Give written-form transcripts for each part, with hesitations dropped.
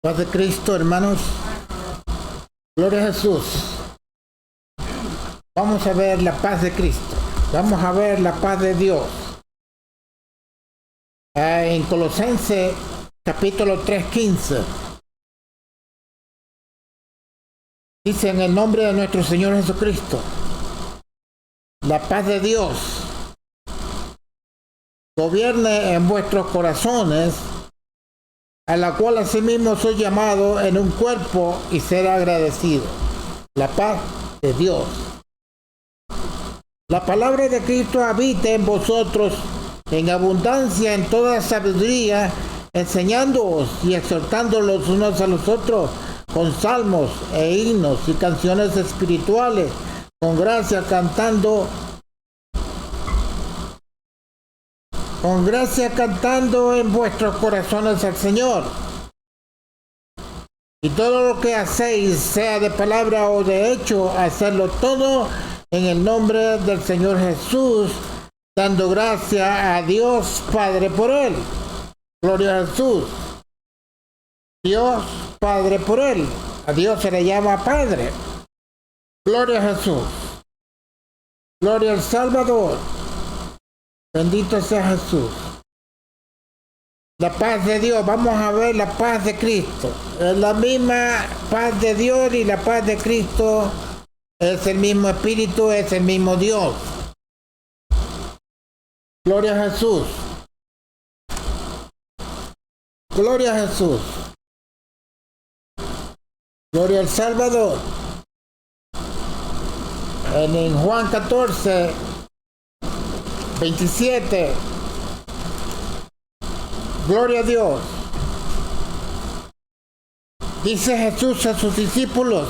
Paz de Cristo, hermanos. Gloria a Jesús. Vamos a ver la paz de Cristo. Vamos a ver la paz de Dios. En Colosenses capítulo 3:15. Dice: en el nombre de nuestro Señor Jesucristo, la paz de Dios gobierne en vuestros corazones, a la cual asimismo soy llamado en un cuerpo, y ser agradecido. La paz de Dios. La palabra de Cristo habite en vosotros en abundancia en toda sabiduría, enseñándoos y exhortándolos unos a los otros con salmos e himnos y canciones espirituales, con gracia cantando en vuestros corazones al Señor. Y todo lo que hacéis, sea de palabra o de hecho, hacedlo todo en el nombre del Señor Jesús, dando gracia a Dios Padre por él. Gloria a Jesús. Dios Padre por él. A Dios se le llama Padre. Gloria a Jesús. Gloria al Salvador. Bendito sea Jesús. La paz de Dios. Vamos a ver la paz de Cristo. Es la misma paz de Dios, y la paz de Cristo es el mismo Espíritu, es el mismo Dios. Gloria a Jesús. Gloria a Jesús. Gloria al Salvador. En Juan 14, 27. Gloria a Dios. Dice Jesús a sus discípulos,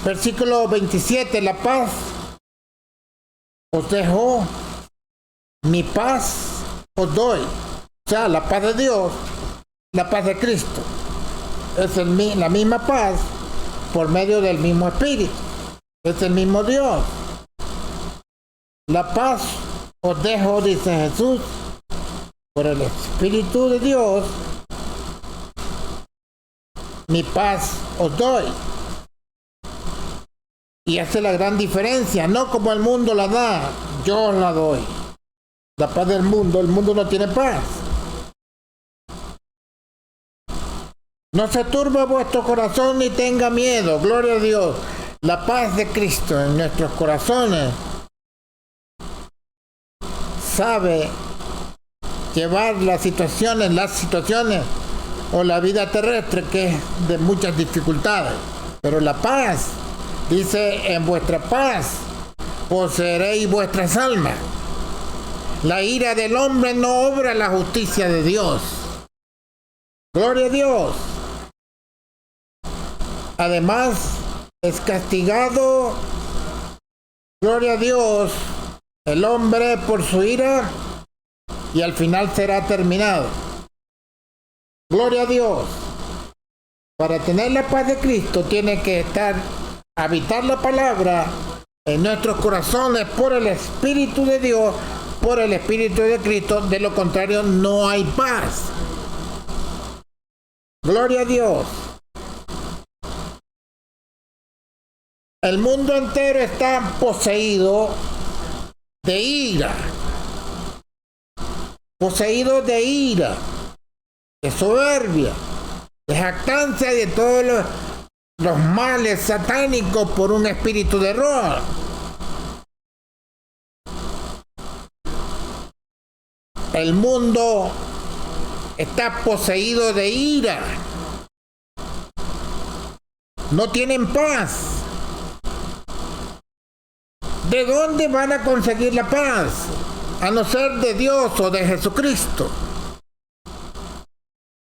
versículo 27, la paz os dejo, mi paz os doy. O sea, la paz de Dios, la paz de Cristo. Es la misma paz por medio del mismo Espíritu. Es el mismo Dios. La paz os dejo, dice Jesús, por el Espíritu de Dios. Mi paz os doy. Y esa es la gran diferencia. No como el mundo la da, yo la doy. La paz del mundo, el mundo no tiene paz. No se turbe vuestro corazón ni tenga miedo. Gloria a Dios. La paz de Cristo en nuestros corazones sabe llevar las situaciones o la vida terrestre, que es de muchas dificultades. Pero la paz, dice: en vuestra paz poseeréis vuestras almas. La ira del hombre no obra la justicia de Dios. Gloria a Dios. Además, es castigado, gloria a Dios, el hombre por su ira, y al final será terminado. Gloria a Dios. Para tener la paz de Cristo tiene que habitar la palabra en nuestros corazones por el Espíritu de Dios, por el Espíritu de Cristo. De lo contrario, no hay paz. Gloria a Dios. El mundo entero está poseído de ira. Poseído de ira, de soberbia, de jactancia, de todos los males satánicos por un espíritu de error. El mundo está poseído de ira. No tienen paz. ¿De dónde van a conseguir la paz? A no ser de Dios o de Jesucristo.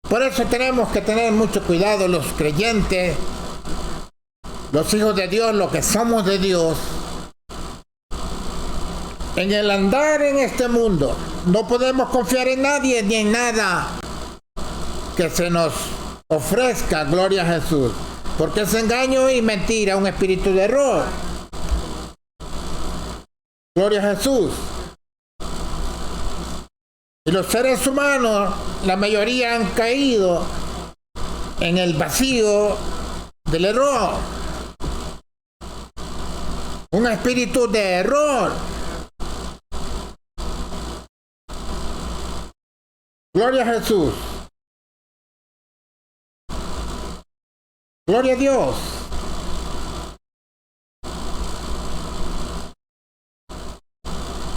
Por eso tenemos que tener mucho cuidado los creyentes, los hijos de Dios, los que somos de Dios, en el andar en este mundo. No podemos confiar en nadie ni en nada que se nos ofrezca. Gloria a Jesús. Porque es engaño y mentira, un espíritu de error. Gloria a Jesús. Y los seres humanos, la mayoría han caído en el vacío del error. Un espíritu de error. Gloria a Jesús. Gloria a Dios.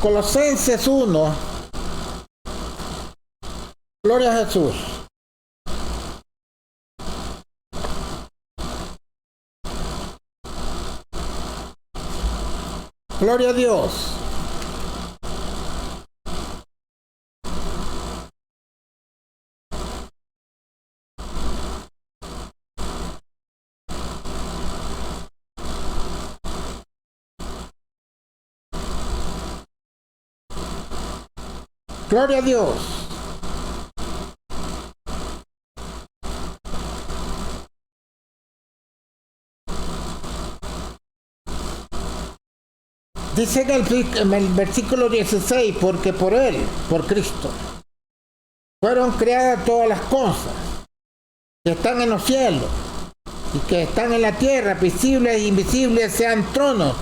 Colosenses 1. Gloria a Jesús. Gloria a Dios. Gloria a Dios. Dice en el versículo 16, porque por Él, por Cristo, fueron creadas todas las cosas que están en los cielos y que están en la tierra, visibles e invisibles, sean tronos,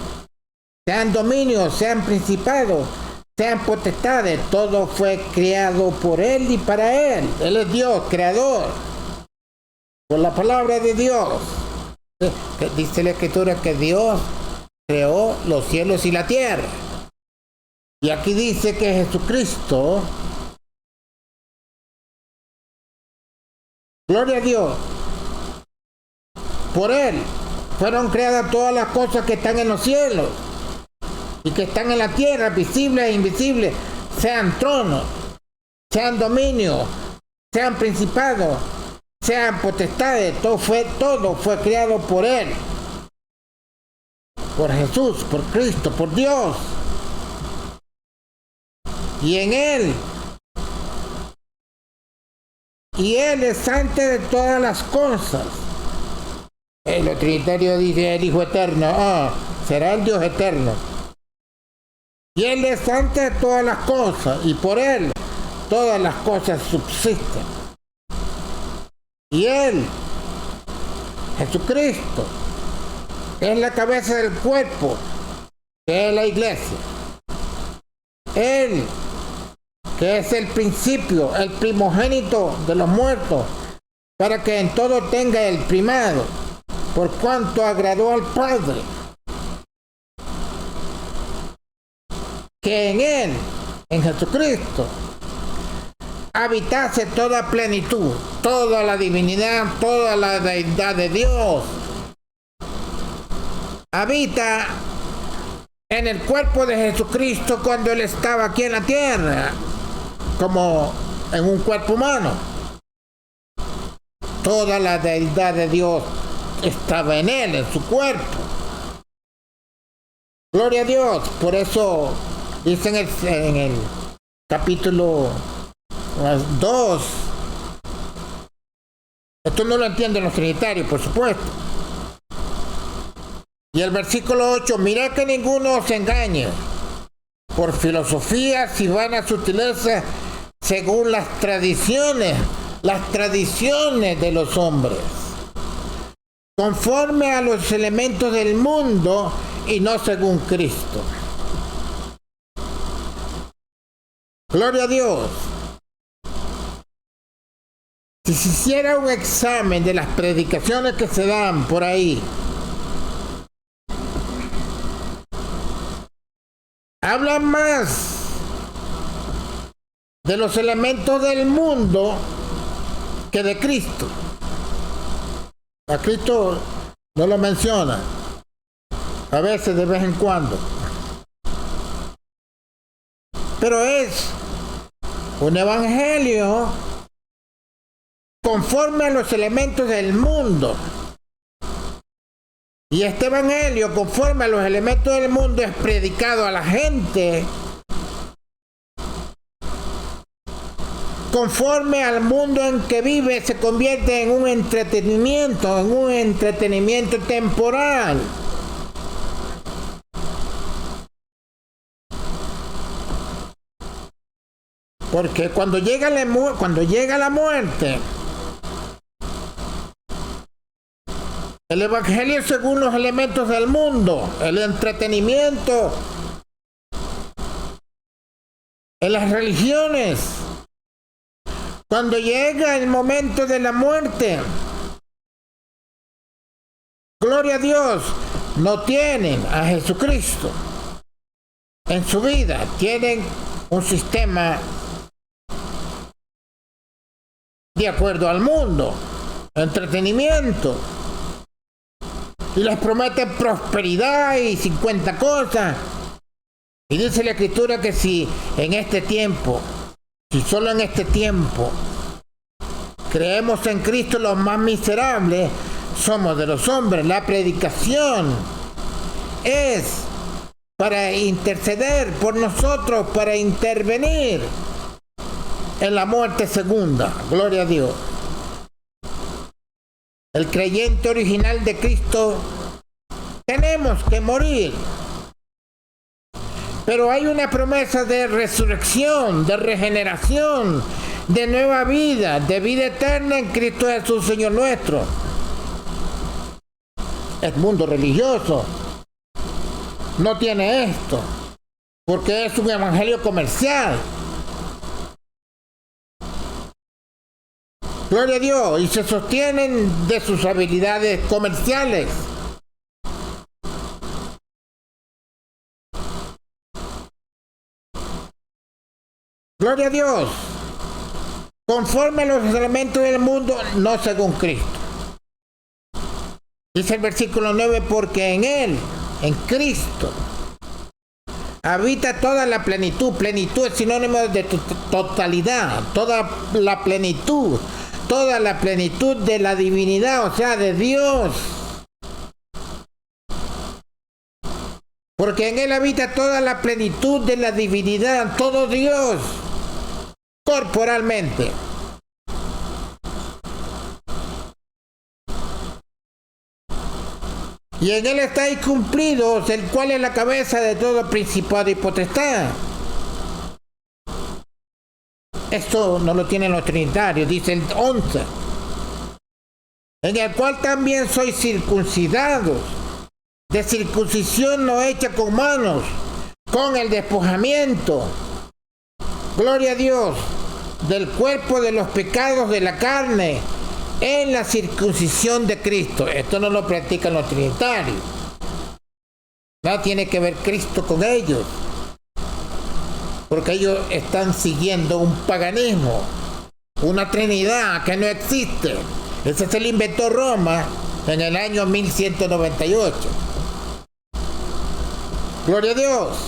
sean dominios, sean principados, sean potestades. Todo fue creado por Él y para Él. Él es Dios, creador. Por la palabra de Dios. Dice la Escritura que Dios creó los cielos y la tierra. Y aquí dice que Jesucristo, gloria a Dios, por Él fueron creadas todas las cosas que están en los cielos y que están en la tierra, visibles e invisibles, sean tronos, sean dominios, sean principados, sean potestades. Todo fue creado por Él. Por Jesús, por Cristo, por Dios. Y en Él. Y Él es antes de todas las cosas. El Trinitario dice el Hijo Eterno. Será el Dios Eterno. Y Él es antes de todas las cosas. Y por Él todas las cosas subsisten. Y Él, Jesucristo, es la cabeza del cuerpo, que es la iglesia. Él, que es el principio, el primogénito de los muertos, para que en todo tenga el primado, por cuanto agradó al Padre, que en Él, en Jesucristo, habitase toda plenitud, toda la divinidad, toda la deidad de Dios. Habita en el cuerpo de Jesucristo cuando Él estaba aquí en la tierra, como en un cuerpo humano. Toda la deidad de Dios estaba en Él, en su cuerpo. Gloria a Dios. Por eso dice en el capítulo 2, esto no lo entienden los trinitarios, por supuesto. Y el versículo 8, mirad que ninguno os engañe por filosofías y vanas sutilezas según las tradiciones de los hombres, conforme a los elementos del mundo y no según Cristo. Gloria a Dios. Si se hiciera un examen de las predicaciones que se dan por ahí, hablan más de los elementos del mundo que de Cristo. A Cristo no lo menciona, a veces, de vez en cuando. Pero es un evangelio conforme a los elementos del mundo. Y este evangelio, conforme a los elementos del mundo, es predicado a la gente conforme al mundo en que vive. Se convierte en un entretenimiento temporal. Porque cuando llega la muerte, El evangelio según los elementos del mundo, el entretenimiento, en las religiones. Cuando llega el momento de la muerte, gloria a Dios, no tienen a Jesucristo en su vida, tienen un sistema de acuerdo al mundo, entretenimiento, y les prometen prosperidad y 50 cosas. Y dice la Escritura que si en este tiempo, si solo en este tiempo creemos en Cristo, los más miserables somos de los hombres. La predicación es para interceder por nosotros, para intervenir en la muerte segunda. Gloria a Dios. El creyente original de Cristo, tenemos que morir. Pero hay una promesa de resurrección, de regeneración, de nueva vida, de vida eterna en Cristo Jesús, Señor nuestro. El mundo religioso no tiene esto, porque es un evangelio comercial. Gloria a Dios, y se sostienen de sus habilidades comerciales. Gloria a Dios, conforme a los elementos del mundo, no según Cristo. Dice el versículo 9, porque en Él, en Cristo, habita toda la plenitud. Plenitud es sinónimo de totalidad, toda la plenitud de la divinidad, o sea, de Dios. Porque en Él habita toda la plenitud de la divinidad, todo Dios, corporalmente. Y en Él estáis cumplidos, el cual es la cabeza de todo principado y potestad. Esto no lo tienen los trinitarios, dice el 11. En el cual también sois circuncidados, de circuncisión no hecha con manos, con el despojamiento, gloria a Dios, del cuerpo de los pecados de la carne, en la circuncisión de Cristo. Esto no lo practican los trinitarios. Nada tiene que ver Cristo con ellos, porque ellos están siguiendo un paganismo, una trinidad que no existe. Ese se lo inventó Roma en el año 1198. Gloria a Dios.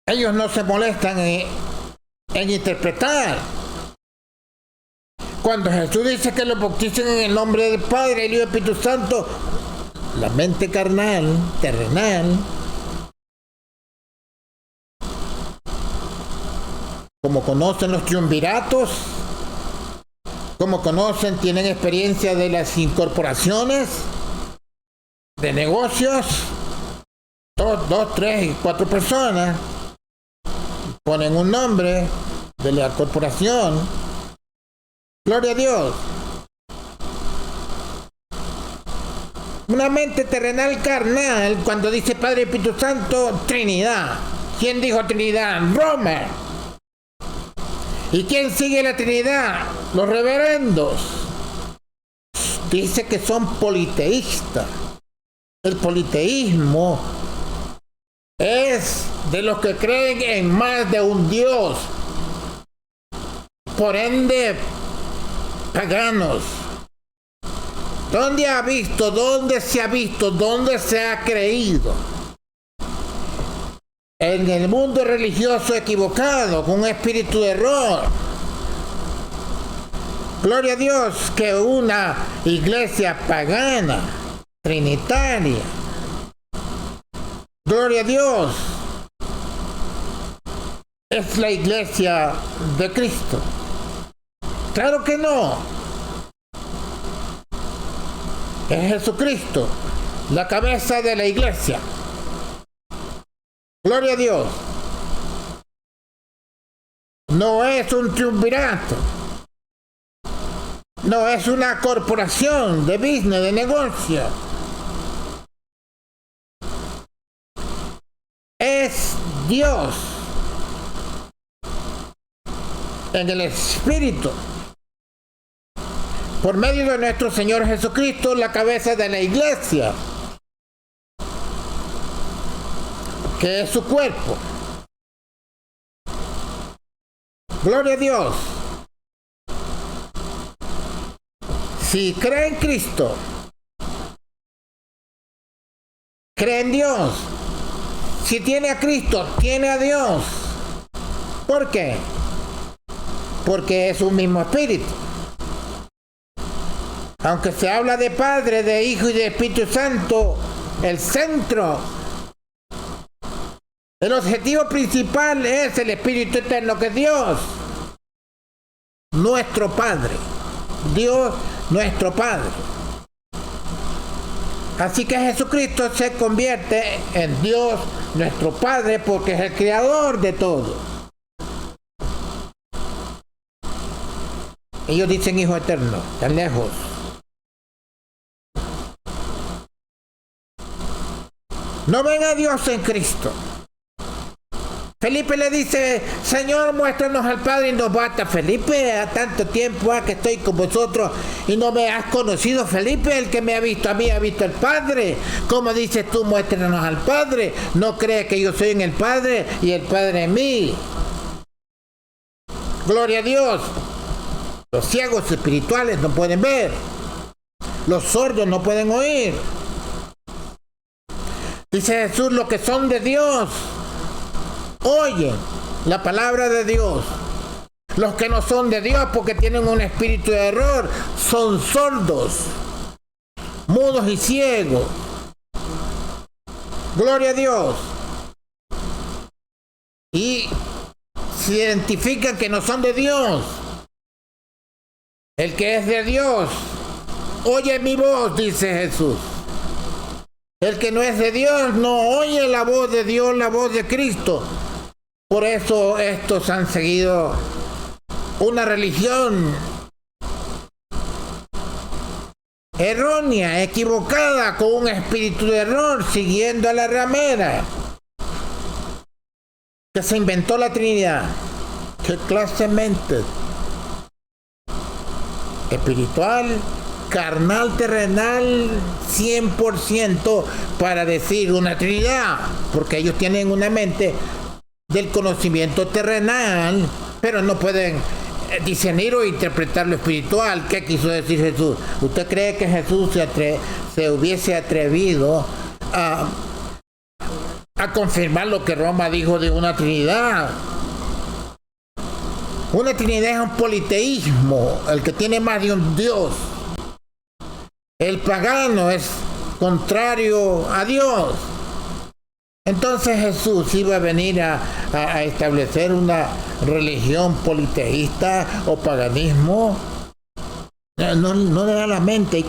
Ellos no se molestan en interpretar. Cuando Jesús dice que los bauticen en el nombre del Padre, el Hijo y el Espíritu Santo, la mente carnal, terrenal, como conocen los triunviratos, como conocen, tienen experiencia de las incorporaciones, de negocios, dos, tres y cuatro personas, ponen un nombre de la corporación. Gloria a Dios. Una mente terrenal carnal, cuando dice Padre y Espíritu Santo, Trinidad. ¿Quién dijo Trinidad? Roma. ¿Y quién sigue la Trinidad? Los reverendos. Dice que son politeístas. El politeísmo es de los que creen en más de un Dios. Por ende, paganos. ¿Dónde ha visto? ¿Dónde se ha visto? ¿Dónde se ha creído? En el mundo religioso equivocado, con un espíritu de error. Gloria a Dios, que una iglesia pagana, trinitaria. Gloria a Dios, es la iglesia de Cristo. Claro que no. Es Jesucristo, la cabeza de la iglesia. Gloria a Dios. No es un triunvirato. No es una corporación de business, de negocio. Es Dios en el Espíritu, por medio de nuestro Señor Jesucristo, la cabeza de la iglesia, que es su cuerpo. Gloria a Dios. Si cree en Cristo, cree en Dios. Si tiene a Cristo, tiene a Dios. ¿Por qué? Porque es un mismo espíritu. Aunque se habla de Padre, de Hijo y de Espíritu Santo, el centro, el objetivo principal es el Espíritu Eterno, que es Dios, nuestro Padre. Dios, nuestro Padre. Así que Jesucristo se convierte en Dios, nuestro Padre, porque es el creador de todo. Ellos dicen Hijo Eterno, tan lejos. No ven a Dios en Cristo. Felipe le dice, Señor, muéstranos al Padre y nos basta. Felipe, a tanto tiempo que estoy con vosotros y no me has conocido. Felipe, el que me ha visto a mí ha visto al Padre. ¿Cómo dices tú, muéstranos al Padre? ¿No crees que yo soy en el Padre y el Padre en mí? Gloria a Dios. Los ciegos espirituales no pueden ver. Los sordos no pueden oír. Dice Jesús, los que son de Dios oyen la palabra de Dios. Los que no son de Dios, porque tienen un espíritu de error, son sordos, mudos y ciegos. Gloria a Dios. Y se identifican que no son de Dios. El que es de Dios oye mi voz, dice Jesús. El que no es de Dios no oye la voz de Dios, la voz de Cristo. Por eso estos han seguido una religión errónea, equivocada, con un espíritu de error, siguiendo a la ramera que se inventó la Trinidad. ¿Qué clase de mente? Espiritual, carnal, terrenal, 100% para decir una Trinidad, porque ellos tienen una mente del conocimiento terrenal, pero no pueden discernir o interpretar lo espiritual. ¿Qué quiso decir Jesús? ¿Usted cree que Jesús se hubiese atrevido a confirmar lo que Roma dijo de una Trinidad? Una Trinidad es un politeísmo, el que tiene más de un Dios. El pagano es contrario a Dios. Entonces Jesús iba a venir a establecer una religión politeísta o paganismo. No le da la mente, hay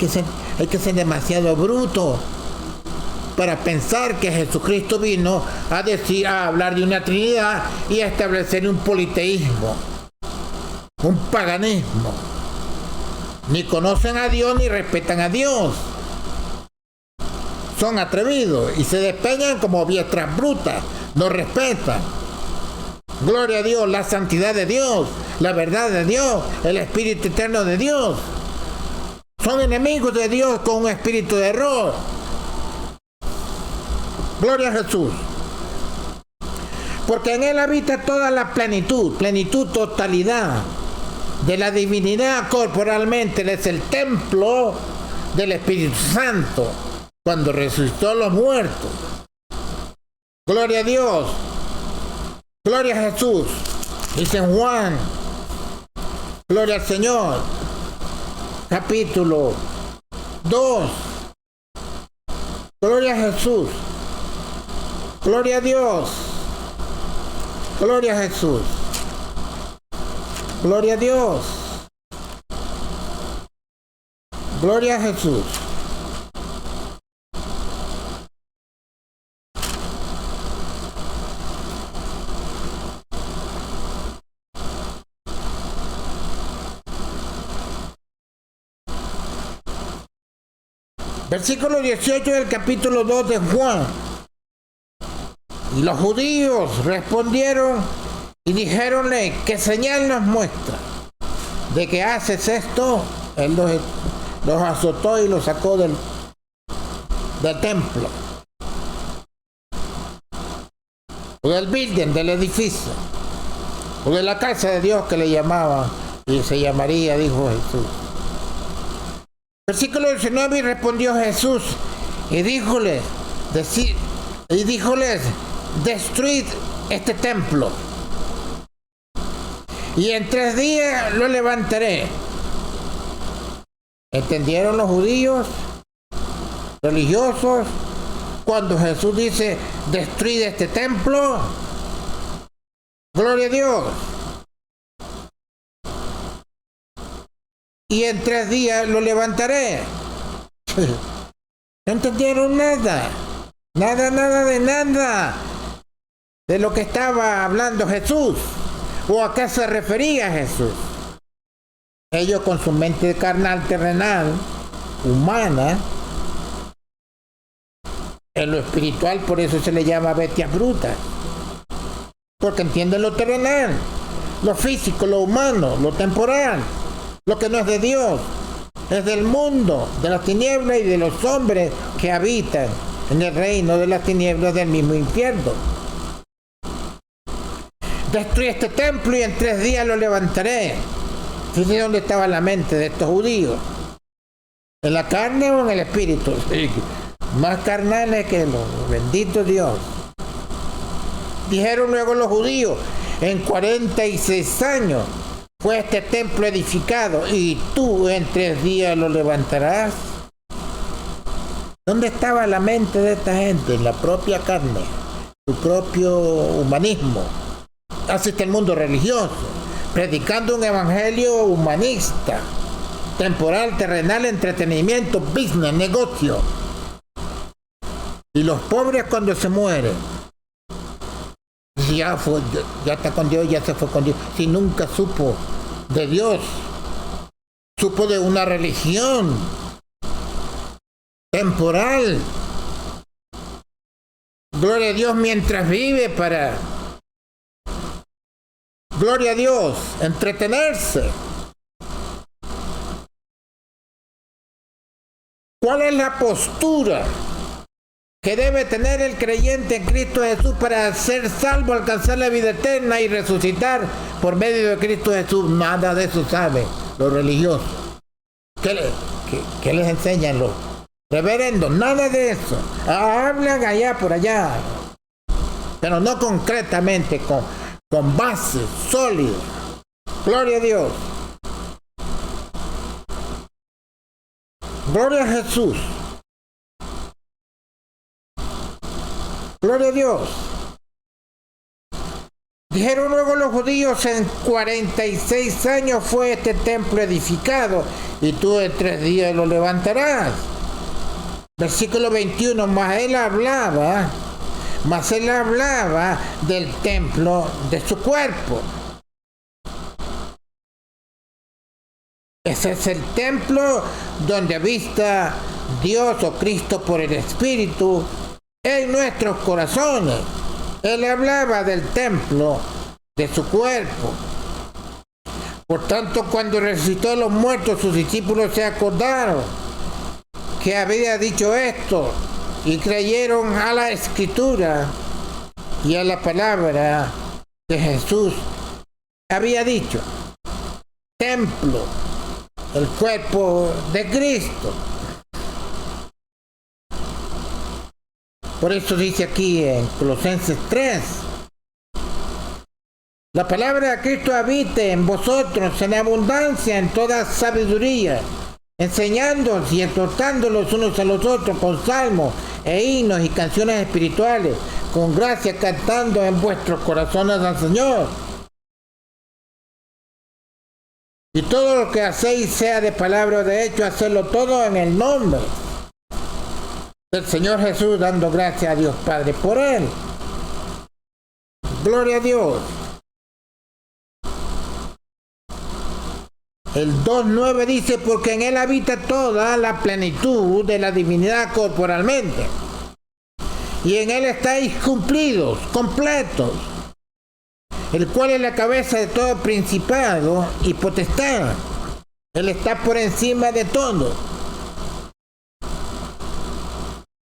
que ser demasiado bruto para pensar que Jesucristo vino a hablar de una Trinidad y a establecer un politeísmo, un paganismo. Ni conocen a Dios ni respetan a Dios. Son atrevidos y se despeñan como biestras brutas, no respetan. Gloria a Dios, la santidad de Dios, la verdad de Dios, el espíritu eterno de Dios. Son enemigos de Dios con un espíritu de error. Gloria a Jesús. Porque en Él habita toda la plenitud, totalidad de la divinidad corporalmente. Él es el templo del Espíritu Santo cuando resucitó a los muertos. Gloria a Dios. Gloria a Jesús. Dice en Juan, gloria al Señor, capítulo 2. Gloria a Jesús. Gloria a Dios. Gloria a Jesús. Gloria a Dios. Gloria a Jesús. Versículo 18 del capítulo 2 de Juan. Y los judíos respondieron y dijéronle: ¿qué señal nos muestra de que haces esto? Él los azotó y los sacó del templo, o del building, del edificio, o de la casa de Dios que le llamaban, y se llamaría, dijo Jesús. Versículo 19, y respondió Jesús y díjoles, destruid este templo, y en 3 días lo levantaré. ¿Entendieron los judíos religiosos cuando Jesús dice destruid este templo? Gloria a Dios. Y en 3 días lo levantaré. No entendieron nada de lo que estaba hablando Jesús, o a qué se refería Jesús. Ellos, con su mente carnal, terrenal, humana, en lo espiritual, por eso se le llama bestias brutas, porque entienden lo terrenal, lo físico, lo humano, lo temporal, lo que no es de Dios, es del mundo, de las tinieblas y de los hombres que habitan en el reino de las tinieblas del mismo infierno. Destruí este templo y en 3 días lo levantaré. Fíjense dónde estaba la mente de estos judíos. ¿En la carne o en el espíritu? Sí. Más carnales que los benditos Dios. Dijeron luego los judíos: en 46 años fue este templo edificado, y tú en 3 días lo levantarás. ¿Dónde estaba la mente de esta gente? En la propia carne, su propio humanismo. Así está el mundo religioso, predicando un evangelio humanista, temporal, terrenal, entretenimiento, business, negocio. Y los pobres, cuando se mueren, ya está con Dios, ya se fue con Dios. Si nunca supo de Dios, supo de una religión temporal. Gloria a Dios mientras vive para, gloria a Dios, entretenerse. ¿Cuál es la postura que debe tener el creyente en Cristo Jesús para ser salvo, alcanzar la vida eterna y resucitar por medio de Cristo Jesús? Nada de eso saben los religiosos. ¿Qué les enseñan los reverendos? Nada de eso. Hablan allá por allá, pero no concretamente, con bases sólidas. Gloria a Dios. Gloria a Jesús. Gloria a Dios. Dijeron luego los judíos: en 46 años fue este templo edificado, y tú en 3 días lo levantarás. Versículo 21, mas él hablaba del templo de su cuerpo. Ese es el templo donde habita Dios o Cristo por el Espíritu en nuestros corazones. Él hablaba del templo de su cuerpo. Por tanto, cuando resucitó a los muertos, sus discípulos se acordaron que había dicho esto, y creyeron a la Escritura y a la palabra que Jesús había dicho. Templo, el cuerpo de Cristo. Por eso dice aquí en Colosenses 3: la palabra de Cristo habite en vosotros en abundancia, en toda sabiduría, enseñándoos y exhortándolos unos a los otros con salmos e himnos y canciones espirituales, con gracia cantando en vuestros corazones al Señor. Y todo lo que hacéis, sea de palabra o de hecho, hacedlo todo en el nombre del Señor Jesús, dando gracias a Dios Padre por Él. Gloria a Dios. El 2.9 dice, porque en él habita toda la plenitud de la divinidad corporalmente. Y en él estáis cumplidos, completos, el cual es la cabeza de todo principado y potestad. Él está por encima de todo.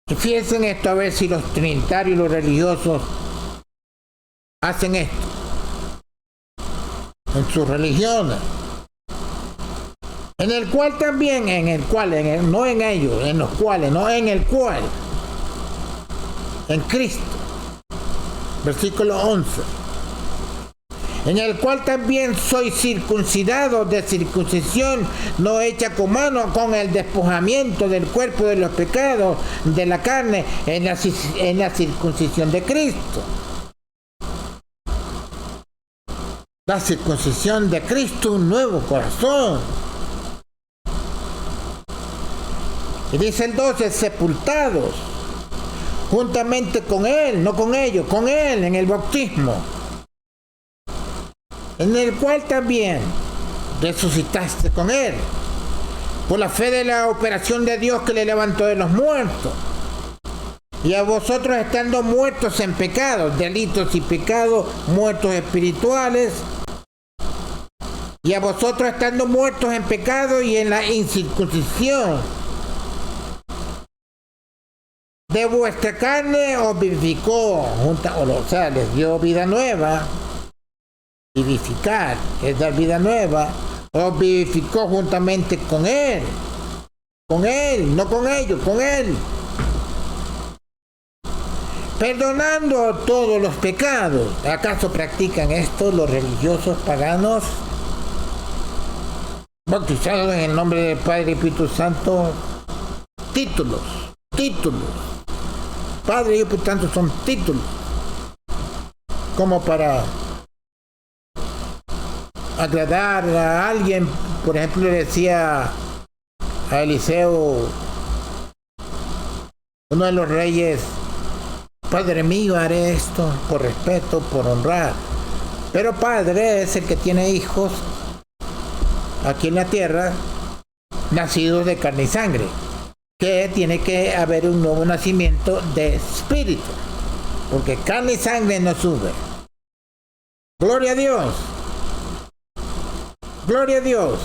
Y fíjense en esto, a ver si los trinitarios y los religiosos hacen esto en sus religiones. En el cual también, no en ellos, en los cuales, no en el cual, en Cristo. Versículo 11. En el cual también sois circuncidados de circuncisión no hecha con mano, con el despojamiento del cuerpo de los pecados de la carne en la circuncisión de Cristo. La circuncisión de Cristo, un nuevo corazón. Y dice el 12, sepultados juntamente con Él, no con ellos, con Él en el bautismo, en el cual también resucitaste con Él, por la fe de la operación de Dios que le levantó de los muertos. Y a vosotros estando muertos en pecados, delitos y pecados, muertos espirituales, y a vosotros estando muertos en pecado y en la incircuncisión de vuestra carne os vivificó, o sea, les dio vida nueva. Vivificar es dar vida nueva. Os vivificó juntamente con Él, no con ellos, con Él, perdonando todos los pecados. ¿Acaso practican esto los religiosos paganos? Bautizados en el nombre del Padre y Espíritu Santo. Títulos. Padre y Espíritu Santo son títulos, como para agradar a alguien. Por ejemplo, le decía a Eliseo, uno de los reyes: Padre mío, haré esto por respeto, por honrar. Pero Padre es el que tiene hijos aquí en la tierra, nacidos de carne y sangre, que tiene que haber un nuevo nacimiento de espíritu, porque carne y sangre no sube. Gloria a Dios. Gloria a Dios.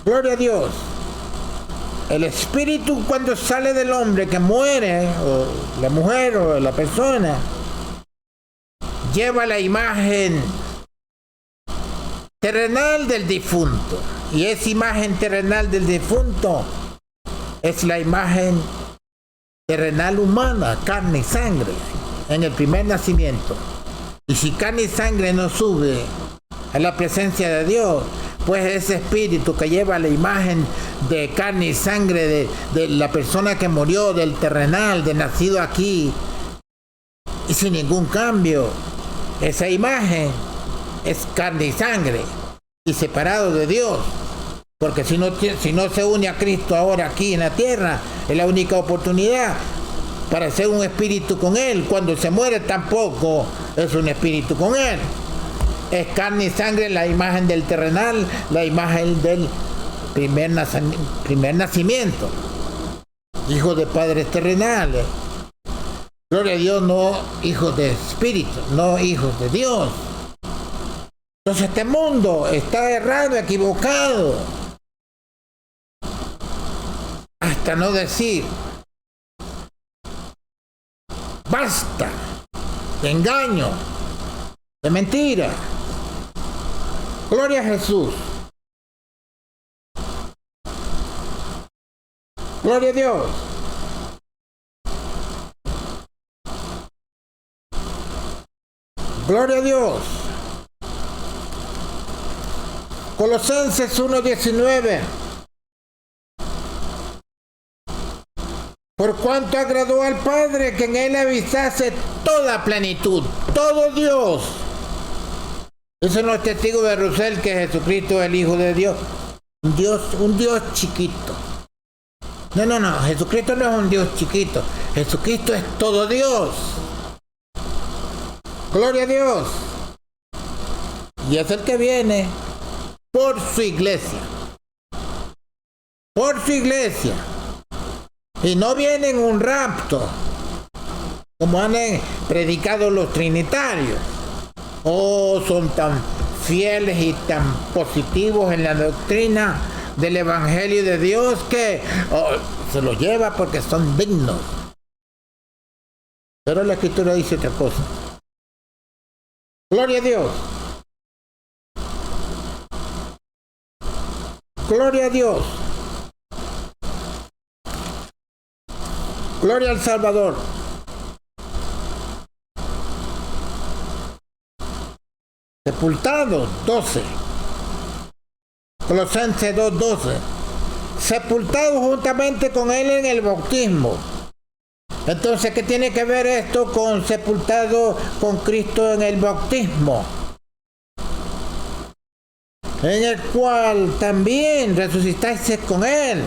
Gloria a Dios. El espíritu, cuando sale del hombre que muere, o la mujer o la persona, lleva la imagen terrenal del difunto. Y esa imagen terrenal del difunto es la imagen terrenal humana, carne y sangre, en el primer nacimiento. Y si carne y sangre no sube a la presencia de Dios, pues ese espíritu que lleva la imagen de carne y sangre de la persona que murió, del terrenal, del nacido aquí, y sin ningún cambio, esa imagen es carne y sangre y separado de Dios, porque si no se une a Cristo ahora aquí en la tierra, es la única oportunidad para ser un espíritu con Él. Cuando se muere tampoco es un espíritu con Él. Es carne y sangre, la imagen del terrenal, la imagen del primer nacimiento, hijos de padres terrenales. Gloria a Dios, no hijos de espíritu, no hijos de Dios. Entonces este mundo está errado, equivocado, hasta no decir basta de engaño, de mentira. Gloria a Jesús. Gloria a Dios. Gloria a Dios. Colosenses 1:19. Por cuanto agradó al Padre que en Él habitase toda plenitud, todo Dios. Eso no es testigo de Russell que Jesucristo es el Hijo de Dios. Un Dios chiquito. No, Jesucristo no es un Dios chiquito. Jesucristo es todo Dios. Gloria a Dios. Y es el que viene por su iglesia. Por su iglesia. Y no viene en un rapto, como han predicado los trinitarios. Oh, son tan fieles y tan positivos en la doctrina del Evangelio de Dios que se los lleva porque son dignos. Pero la Escritura dice otra cosa. Gloria a Dios. Gloria a Dios. Gloria al Salvador. Sepultado, 12. Colosenses 2:12. Sepultado juntamente con él en el bautismo. Entonces, ¿qué tiene que ver esto con sepultado con Cristo en el bautismo? En el cual también resucitaste con él.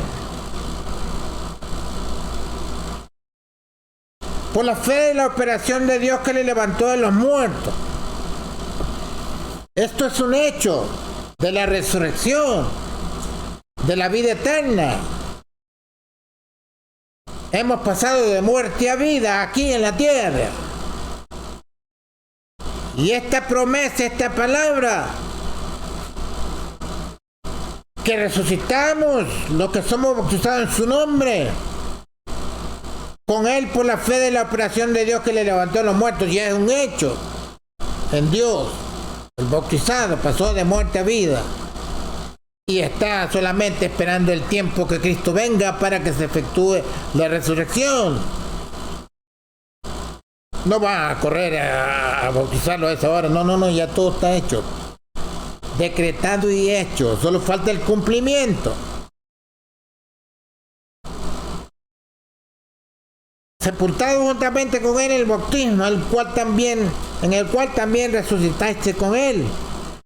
Por la fe de la operación de Dios que le levantó de los muertos. Esto es un hecho de la resurrección, de la vida eterna. Hemos pasado de muerte a vida aquí en la tierra. Y esta promesa, esta palabra, que resucitamos los que somos bautizados en su nombre, con él por la fe de la operación de Dios que le levantó a los muertos, ya es un hecho en Dios. El bautizado pasó de muerte a vida y está solamente esperando el tiempo que Cristo venga para que se efectúe la resurrección. No va a correr a bautizarlo a esa hora, no, ya todo está hecho, decretado y hecho, solo falta el cumplimiento. Sepultado juntamente con él en el bautismo, en el cual también resucitaste con él,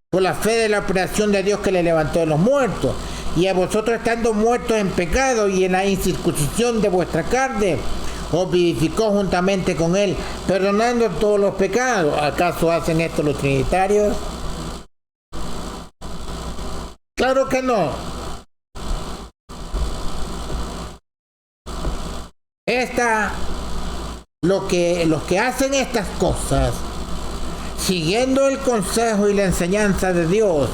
por la fe de la operación de Dios que le levantó de los muertos. Y a vosotros, estando muertos en pecado y en la incircuncisión de vuestra carne, os vivificó juntamente con él, perdonando todos los pecados. ¿Acaso hacen esto los trinitarios? Claro que no. Los que hacen estas cosas, siguiendo el consejo y la enseñanza de Dios,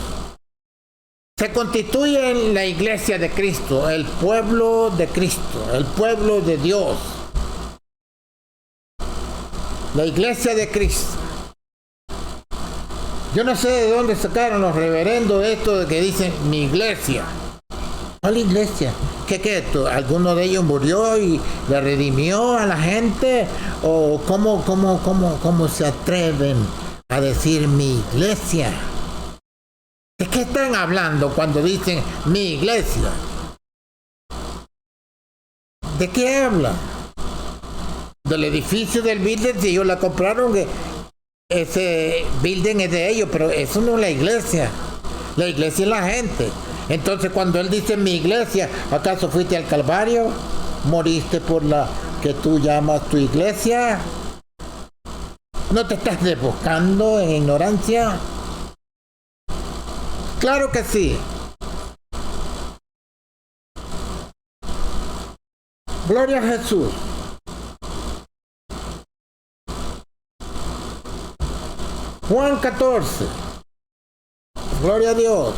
se constituyen la iglesia de Cristo, el pueblo de Cristo, el pueblo de Dios. La iglesia de Cristo. Yo no sé de dónde sacaron los reverendos esto de que dicen mi iglesia. ¿Cuál iglesia? ¿Qué? ¿Alguno de ellos murió y le redimió a la gente? ¿O cómo se atreven a decir mi iglesia? ¿De qué están hablando cuando dicen mi iglesia? ¿De qué hablan? Del edificio del building, si ellos la compraron, ese building es de ellos, pero eso no es la iglesia. La iglesia es la gente. Entonces, cuando él dice mi iglesia, ¿acaso fuiste al Calvario? ¿Moriste por la que tú llamas tu iglesia? ¿No te estás desbocando en ignorancia? Claro que sí. Gloria a Jesús. Juan 14. Gloria a Dios.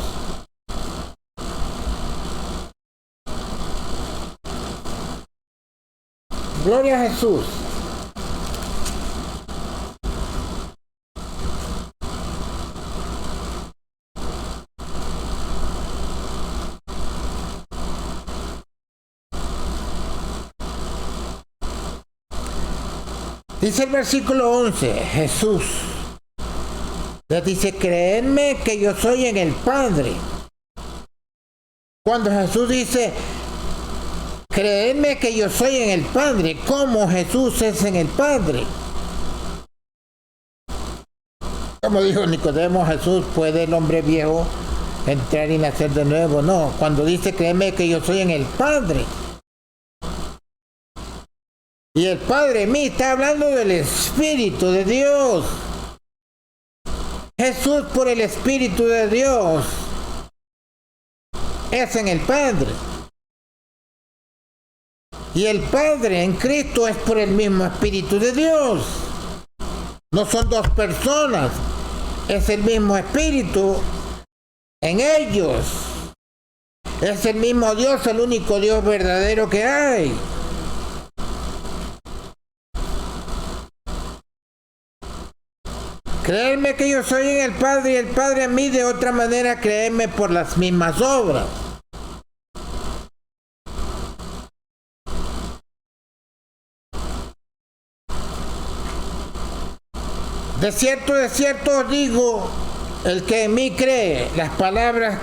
Gloria a Jesús. Dice el versículo 11, Jesús les dice, creedme que yo soy en el Padre. Cuando Jesús dice, creedme que yo soy en el Padre, ¿cómo Jesús es en el Padre? Como dijo Nicodemo, Jesús, ¿puede el hombre viejo entrar y nacer de nuevo? No, cuando dice, créeme que yo soy en el Padre. Y el Padre en mí está hablando del Espíritu de Dios. Jesús por el Espíritu de Dios es en el Padre. Y el Padre en Cristo es por el mismo Espíritu de Dios. No son dos personas, es el mismo Espíritu en ellos. Es el mismo Dios, el único Dios verdadero que hay. Creerme que yo soy en el Padre y el Padre en mí, de otra manera creerme por las mismas obras. De cierto os digo, el que en mí cree, las palabras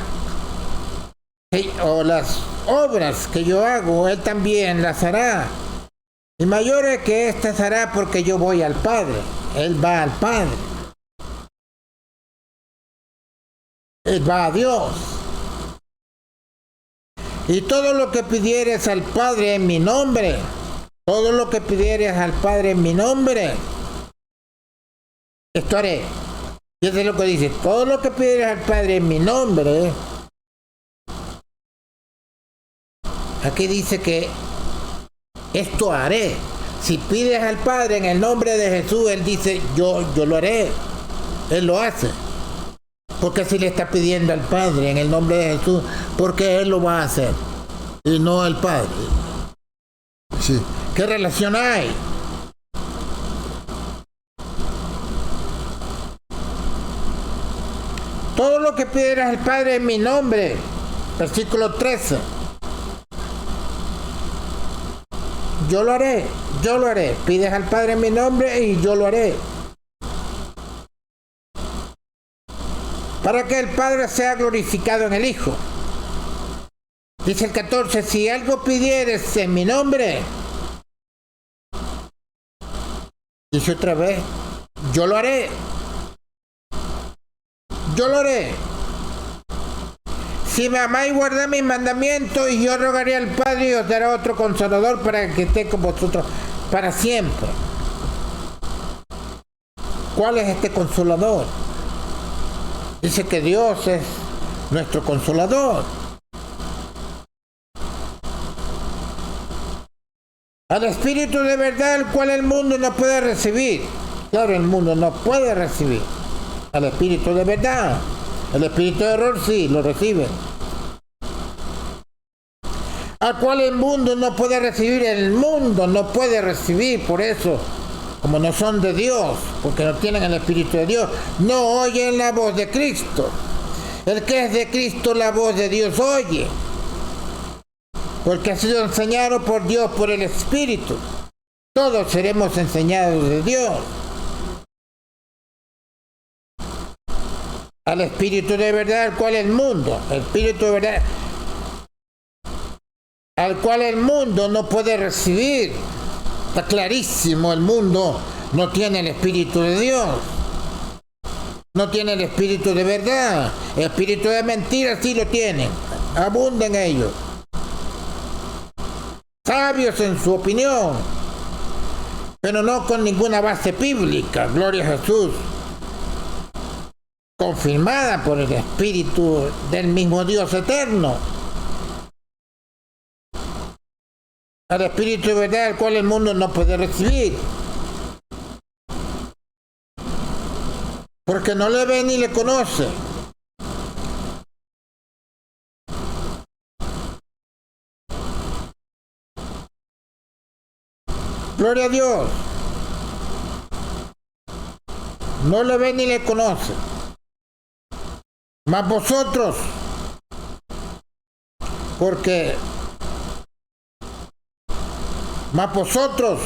o las obras que yo hago, él también las hará. Y mayores que éstas hará, porque yo voy al Padre. Él va al Padre. Él va a Dios. Y todo lo que pidieres al Padre en mi nombre, todo lo que pidieres al Padre en mi nombre, esto haré. Y eso es lo que dice, todo lo que pidieres al Padre en mi nombre. Aquí dice que esto haré. Si pides al Padre en el nombre de Jesús, Él dice, yo lo haré. Él lo hace. Porque si le está pidiendo al Padre en el nombre de Jesús, porque Él lo va a hacer y no el Padre. Sí. ¿Qué relación hay? Todo lo que pidieras al Padre en mi nombre, versículo 13. Yo lo haré, yo lo haré. Pides al Padre en mi nombre y yo lo haré. Para que el Padre sea glorificado en el Hijo. Dice el 14, si algo pidieres en mi nombre, dice otra vez, yo lo haré. Yo lo haré. Si me amáis, guardad mis mandamientos, y yo rogaré al Padre y os dará otro Consolador para que esté con vosotros para siempre. ¿Cuál es este Consolador? Dice que Dios es nuestro Consolador. Al Espíritu de verdad, el cual el mundo no puede recibir. Claro, el mundo no puede recibir al Espíritu de verdad. El Espíritu de error sí, lo recibe. Al cual el mundo no puede recibir. El mundo no puede recibir, por eso, como no son de Dios, porque no tienen el Espíritu de Dios, no oyen la voz de Cristo. El que es de Cristo, la voz de Dios oye. Porque ha sido enseñado por Dios, por el Espíritu. Todos seremos enseñados de Dios. Al Espíritu de verdad, al cual el mundo, el Espíritu de verdad, al cual el mundo no puede recibir. Está clarísimo, el mundo no tiene el Espíritu de Dios. No tiene el Espíritu de verdad. El Espíritu de mentira sí lo tienen. Abunden ellos. Sabios en su opinión, pero no con ninguna base bíblica. Gloria a Jesús. Confirmada por el Espíritu del mismo Dios eterno. Al Espíritu de verdad, al cual el mundo no puede recibir. Porque no le ve ni le conoce. Gloria a Dios. No le ve ni le conoce. Mas vosotros, porque mas vosotros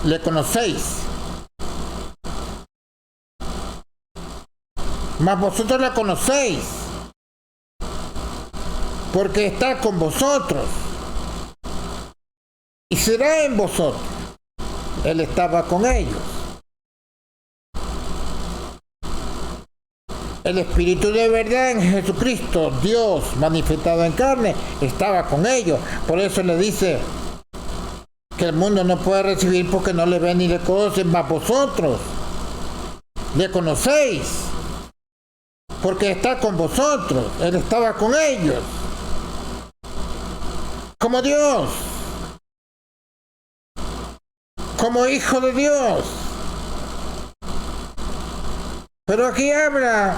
le conocéis. Mas vosotros la conocéis, porque está con vosotros y será en vosotros. Él estaba con ellos. El Espíritu de verdad en Jesucristo, Dios manifestado en carne, estaba con ellos. Por eso le dice que el mundo no puede recibir porque no le ven ni le conocen, mas vosotros le conocéis. porque está con vosotros. Él estaba con ellos. Como Dios. Como hijo de Dios. Pero aquí habla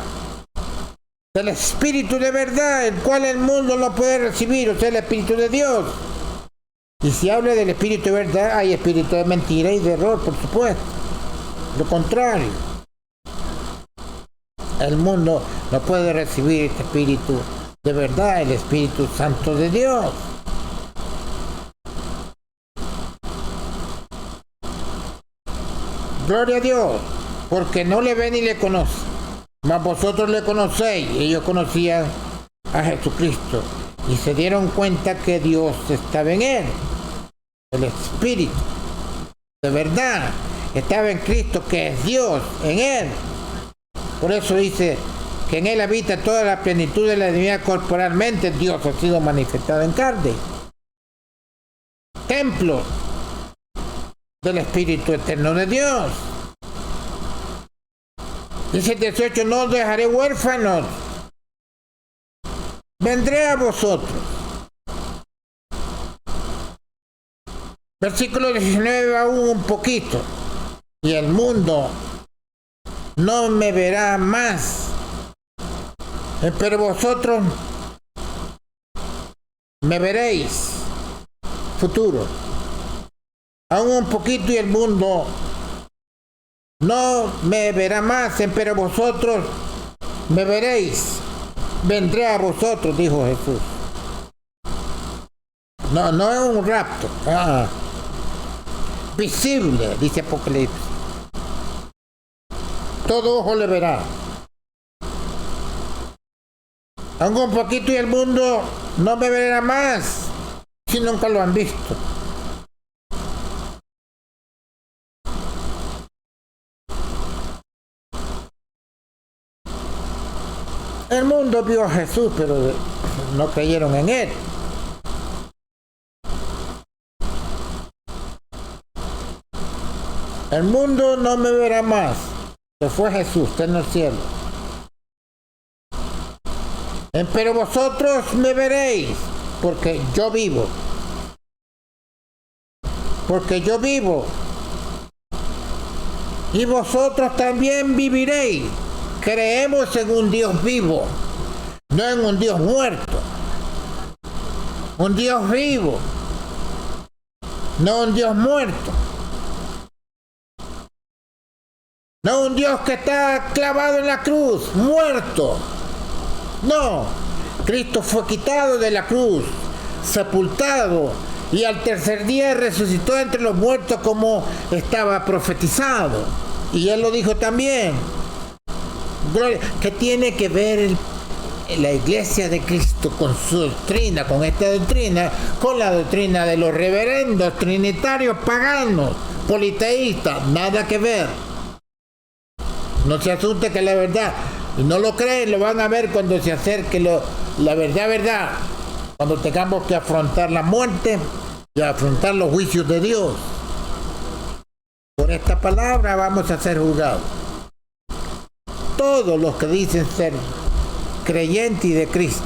del Espíritu de verdad, el cual el mundo no puede recibir, o sea, el Espíritu de Dios. Y si habla del Espíritu de verdad, hay espíritu de mentira y de error, por supuesto. Lo contrario. El mundo no puede recibir este Espíritu de verdad, el Espíritu Santo de Dios. Gloria a Dios, porque no le ven ni le conocen. Mas vosotros le conocéis. Ellos conocían a Jesucristo y se dieron cuenta que Dios estaba en él. El Espíritu de verdad estaba en Cristo, que es Dios, en él. Por eso dice que en él habita toda la plenitud de la divinidad corporalmente. Dios ha sido manifestado en carne. Templo del Espíritu eterno de Dios. Dice el 18, no os dejaré huérfanos, vendré a vosotros. Versículo 19 va un poquito. Y el mundo no me verá más, pero vosotros me veréis. Futuro. Aún un poquito y el mundo no me verá más, pero vosotros me veréis. Vendré a vosotros, dijo Jesús. No es un rapto. Visible, dice Apocalipsis. Todo ojo le verá. Aún un poquito y el mundo no me verá más, si nunca lo han visto. El mundo vio a Jesús, pero no creyeron en él. El mundo no me verá más. Se fue Jesús, está en el cielo. Pero vosotros me veréis, porque yo vivo. Porque yo vivo. Y vosotros también viviréis. Creemos en un Dios vivo, no en un Dios muerto. Un Dios vivo, no un Dios muerto. No un Dios que está clavado en la cruz, muerto. No, Cristo fue quitado de la cruz, sepultado, y al tercer día resucitó entre los muertos como estaba profetizado. Y él lo dijo también. ¿Qué tiene que ver la Iglesia de Cristo con su doctrina, con esta doctrina, con la doctrina de los reverendos trinitarios paganos, politeístas? Nada que ver. No se asuste que la verdad, y no lo creen, lo van a ver cuando se acerque la verdad, cuando tengamos que afrontar la muerte y afrontar los juicios de Dios. Por esta palabra vamos a ser juzgados. Todos los que dicen ser creyentes y de Cristo,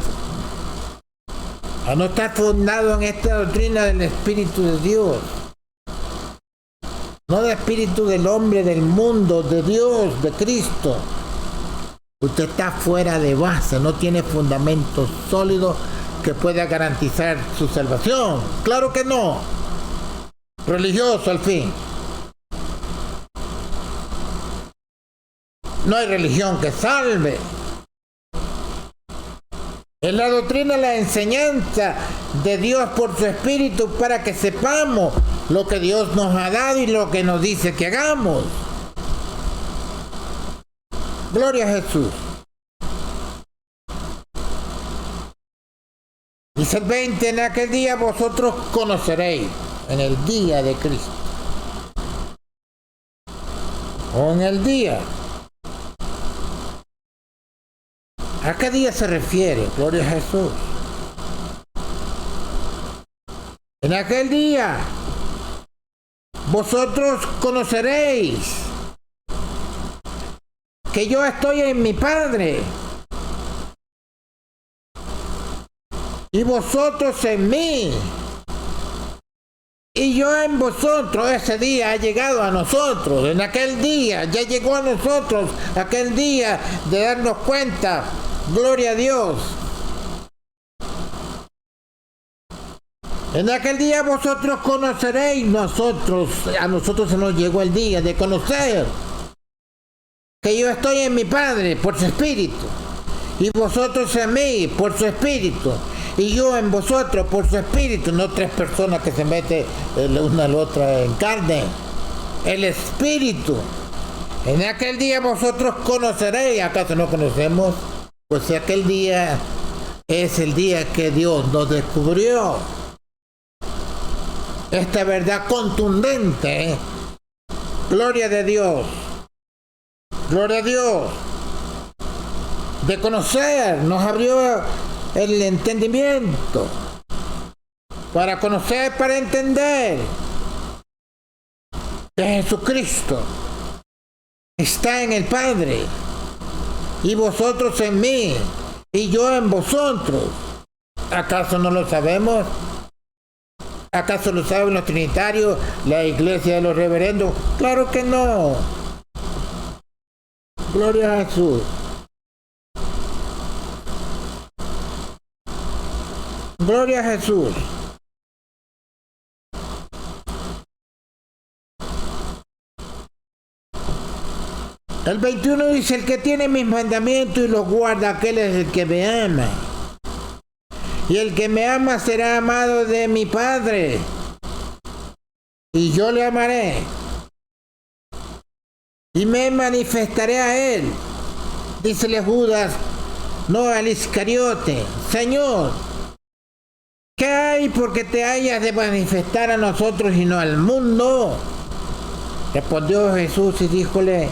a no estar fundado en esta doctrina del Espíritu de Dios, no del espíritu del hombre, del mundo, de Dios, de Cristo, usted está fuera de base, no tiene fundamento sólido que pueda garantizar su salvación. Claro que no. Religioso al fin. No hay religión que salve. Es la doctrina, la enseñanza de Dios por su Espíritu para que sepamos lo que Dios nos ha dado y lo que nos dice que hagamos. Gloria a Jesús. Dice el 20, en aquel día vosotros conoceréis, en el día de Cristo. O en el día. ¿A qué día se refiere? Gloria a Jesús. En aquel día vosotros conoceréis que yo estoy en mi Padre y vosotros en mí, y yo en vosotros. Ese día ha llegado a nosotros. En aquel día ya llegó a nosotros aquel día de darnos cuenta. Gloria a Dios. En aquel día vosotros conoceréis. A nosotros se nos llegó el día de conocer que yo estoy en mi Padre por su Espíritu, y vosotros en mí por su Espíritu, y yo en vosotros por su Espíritu. No tres personas que se meten la una a la otra en carne. El Espíritu. En aquel día vosotros conoceréis. ¿Acaso no conocemos? Pues si aquel día es el día que Dios nos descubrió esta verdad contundente. Gloria de Dios. Gloria a Dios. De conocer, nos abrió el entendimiento. Para conocer, para entender que Jesucristo está en el Padre, y vosotros en mí, y yo en vosotros. ¿Acaso no lo sabemos? ¿Acaso lo saben los trinitarios, la iglesia de los reverendos? Claro que no. Gloria a Jesús. Gloria a Jesús. El 21 dice: el que tiene mis mandamientos y los guarda, aquel es el que me ama. Y el que me ama será amado de mi Padre, y yo le amaré, y me manifestaré a él. Dícele Judas, no al Iscariote: Señor, ¿qué hay porque te hayas de manifestar a nosotros y no al mundo? Respondió Jesús y díjole: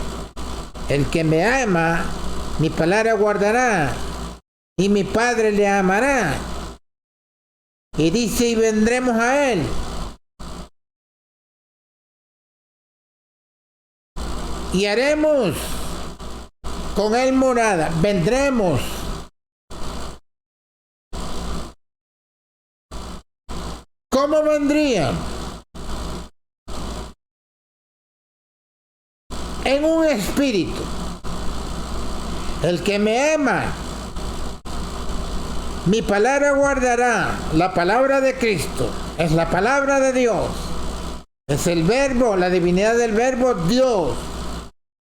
el que me ama, mi palabra guardará, y mi Padre le amará. Y dice: y vendremos a él, y haremos con él morada. Vendremos. ¿Cómo vendrían? En un espíritu. El que me ama, mi palabra guardará. La palabra de Cristo es la palabra de Dios. Es el verbo, la divinidad del verbo Dios.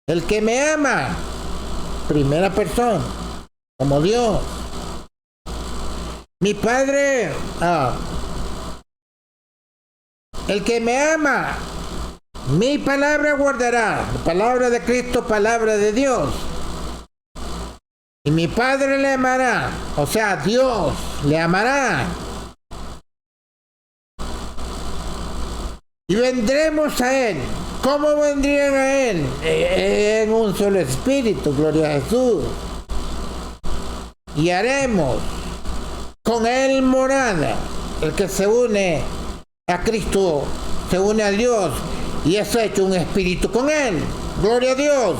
El que me ama, primera persona, como Dios. Mi Padre, el que me ama, mi palabra guardará. Palabra de Cristo, palabra de Dios. Y mi Padre le amará. O sea, Dios le amará. Y vendremos a él. ¿Cómo vendrían a él? En un solo espíritu, gloria a Jesús. Y haremos con él morada. El que se une a Cristo, se une a Dios, y es hecho un espíritu con él. Gloria a Dios.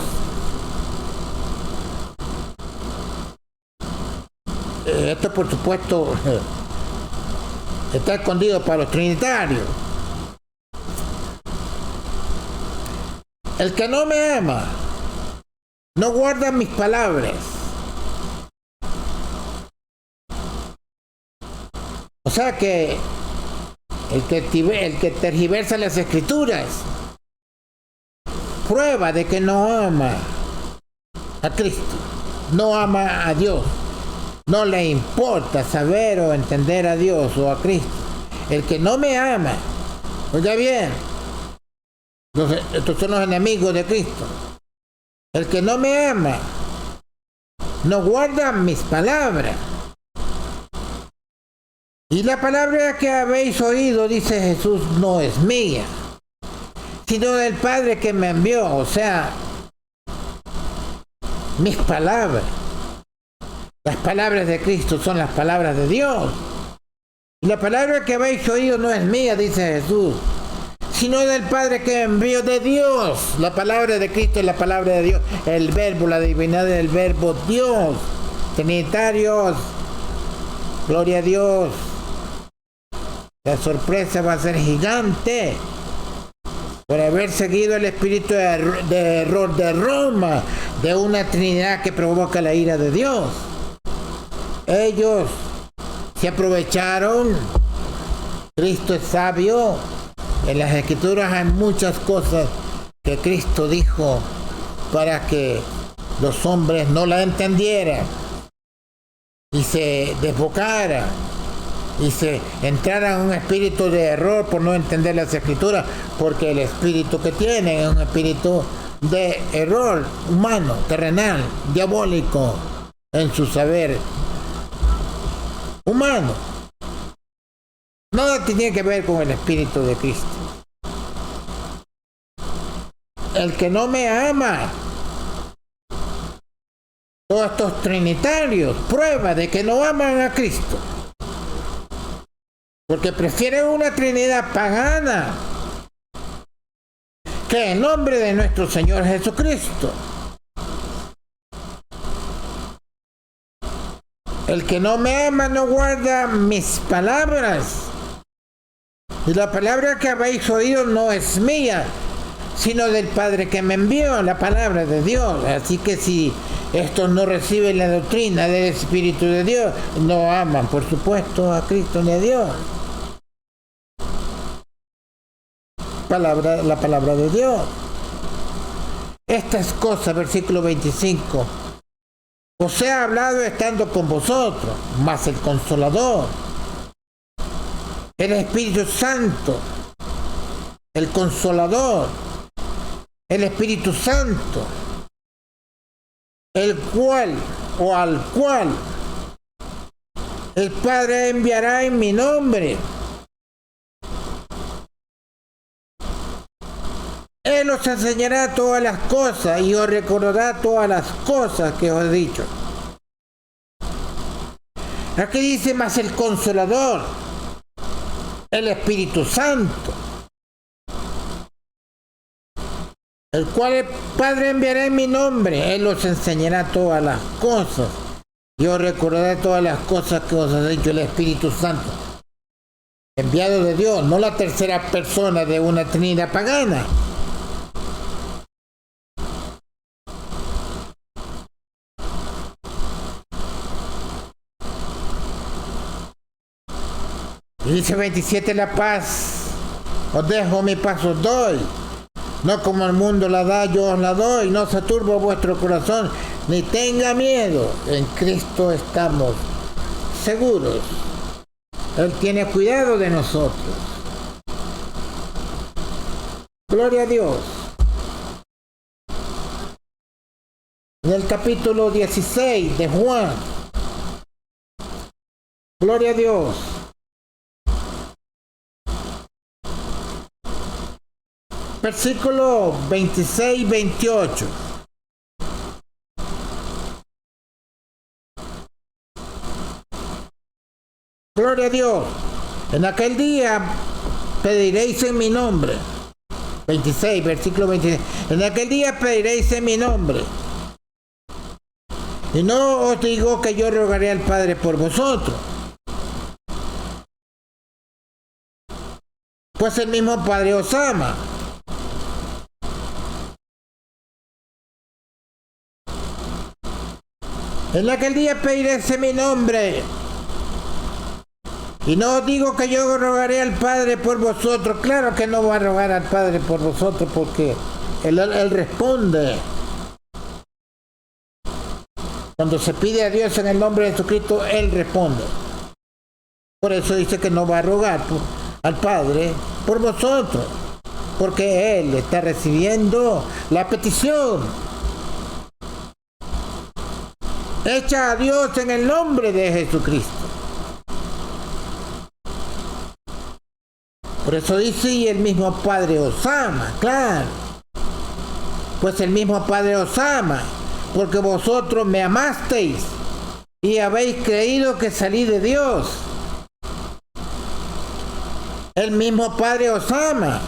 Esto, por supuesto, está escondido para los trinitarios. El que no me ama, no guarda mis palabras. O sea que el que tergiversa las escrituras, prueba de que no ama a Cristo, no ama a Dios, no le importa saber o entender a Dios o a Cristo. El que no me ama, oiga bien, estos son los enemigos de Cristo. El que no me ama, no guarda mis palabras. Y la palabra que habéis oído, dice Jesús, no es mía, sino del Padre que me envió. O sea, mis palabras, las palabras de Cristo son las palabras de Dios. Y la palabra que habéis oído no es mía, dice Jesús, sino del Padre que me envió, de Dios. La palabra de Cristo es la palabra de Dios. El verbo, la divinidad del verbo Dios. Trinitarios, Gloria a Dios. La sorpresa va a ser gigante por haber seguido el espíritu de error de Roma, de una Trinidad que provoca la ira de Dios. Ellos se aprovecharon. Cristo es sabio. En las Escrituras hay muchas cosas que Cristo dijo para que los hombres no la entendieran y se desbocaran y se entrara en un espíritu de error por no entender las Escrituras, porque el espíritu que tienen es un espíritu de error humano, terrenal, diabólico en su saber humano. Nada tiene que ver con el espíritu de Cristo. El que no me ama, todos estos trinitarios, prueba de que no aman a Cristo, porque prefieren una Trinidad pagana que el nombre de nuestro Señor Jesucristo. El que no me ama no guarda mis palabras, y la palabra que habéis oído no es mía, sino del Padre que me envió, la palabra de Dios. Así que si estos no reciben la doctrina del Espíritu de Dios, no aman, por supuesto, a Cristo ni a Dios. La palabra de Dios. Estas cosas, versículo 25, os he hablado estando con vosotros, mas el Consolador, el Espíritu Santo, el Consolador, el Espíritu Santo, el cual o al cual el Padre enviará en mi nombre. Él os enseñará todas las cosas y os recordará todas las cosas que os he dicho. Aquí dice más el Consolador, el Espíritu Santo, el cual el Padre enviará en mi nombre. Él os enseñará todas las cosas y os recordará todas las cosas que os ha dicho. El Espíritu Santo, enviado de Dios, no la tercera persona de una Trinidad pagana. Dice 27, la paz os dejo, mi paz os doy. No como el mundo la da, yo os la doy. No se turbe vuestro corazón, ni tenga miedo. En Cristo estamos seguros. Él tiene cuidado de nosotros. Gloria a Dios. En el capítulo 16 de Juan. Gloria a Dios. Versículo 26 y 28. Gloria a Dios. En aquel día pediréis en mi nombre. 26, versículo 26. En aquel día pediréis en mi nombre. Y no os digo que yo rogaré al Padre por vosotros, pues el mismo Padre os ama. En aquel día pediréis en mi nombre. Y no os digo que yo rogaré al Padre por vosotros. Claro que no va a rogar al Padre por vosotros, porque Él responde. Cuando se pide a Dios en el nombre de Jesucristo, Él responde. Por eso dice que no va a rogar al Padre por vosotros, porque Él está recibiendo la petición hecha a Dios en el nombre de Jesucristo. Por eso dice, y el mismo Padre os ama, claro. Pues el mismo Padre os ama, porque vosotros me amasteis y habéis creído que salí de Dios. El mismo Padre os ama.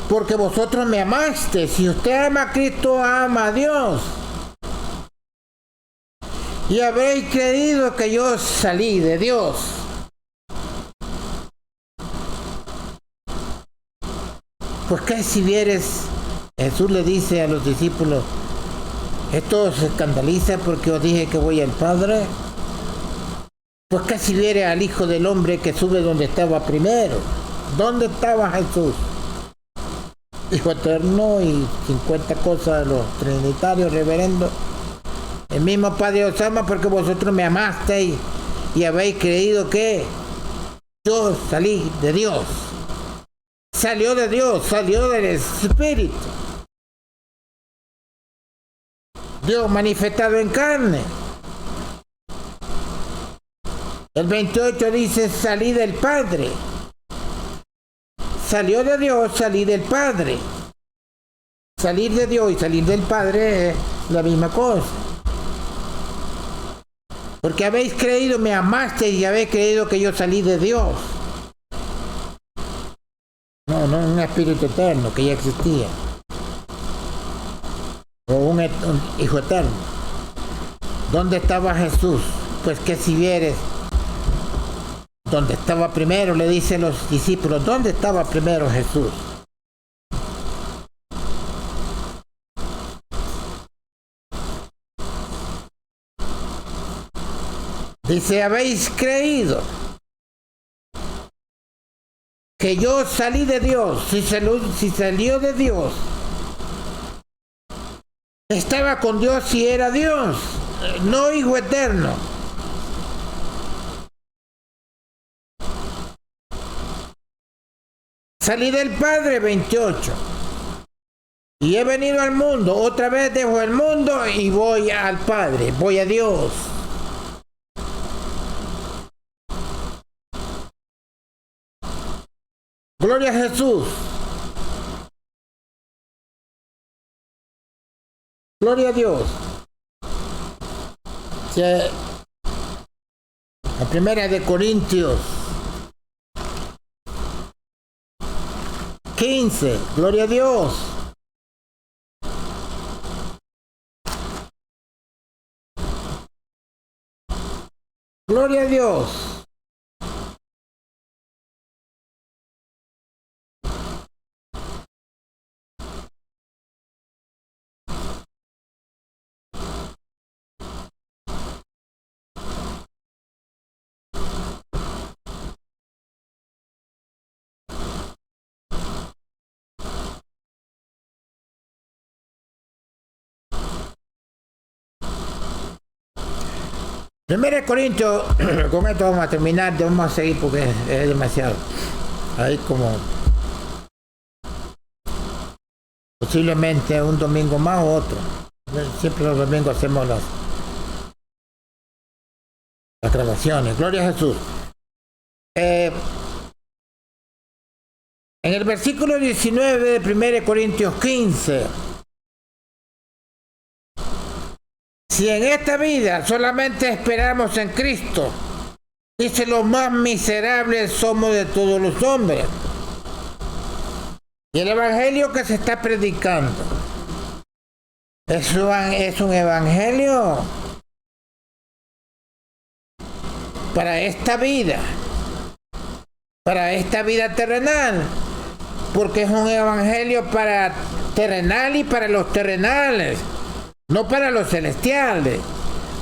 porque vosotros me amaste. Si usted ama a Cristo, ama a Dios. Y habréis creído que yo salí de Dios. Pues que si vieres, Jesús le dice a los discípulos, ¿esto os escandaliza porque os dije que voy al Padre? Pues que si viere al Hijo del Hombre que sube donde estaba primero. ¿Dónde estaba Jesús? Hijo eterno y 50 cosas de los trinitarios reverendos. El mismo Padre os ama porque vosotros me amasteis y habéis creído que yo salí de Dios. Salió de Dios, salió del Espíritu. Dios manifestado en carne. El 28 dice, salí del Padre. Salió de Dios, salí del Padre. Salir de Dios y salir del Padre es la misma cosa. Porque habéis creído, me amaste y habéis creído que yo salí de Dios. No un espíritu eterno que ya existía. O un hijo eterno. ¿Dónde estaba Jesús? Pues que si vieres, donde estaba primero, le dicen los discípulos, ¿dónde estaba primero Jesús? Dice, habéis creído que yo salí de Dios. Si salió de Dios, estaba con Dios y era Dios, no hijo eterno. Salí del Padre, 28. Y he venido al mundo. Otra vez dejo el mundo y voy al Padre. Voy a Dios. Gloria a Jesús. Gloria a Dios. La primera de Corintios 15, gloria a Dios. Gloria a Dios. Primero de Corintios, con esto vamos a terminar, vamos a seguir porque es demasiado. Ahí como posiblemente un domingo más o otro. Siempre los domingos hacemos las grabaciones. Gloria a Jesús. En el versículo 19 de 1 Corintios 15. Si en esta vida solamente esperamos en Cristo, dice, los más miserables somos de todos los hombres. Y el evangelio que se está predicando es un evangelio para esta vida terrenal, porque es un evangelio para terrenal y para los terrenales. No para los celestiales,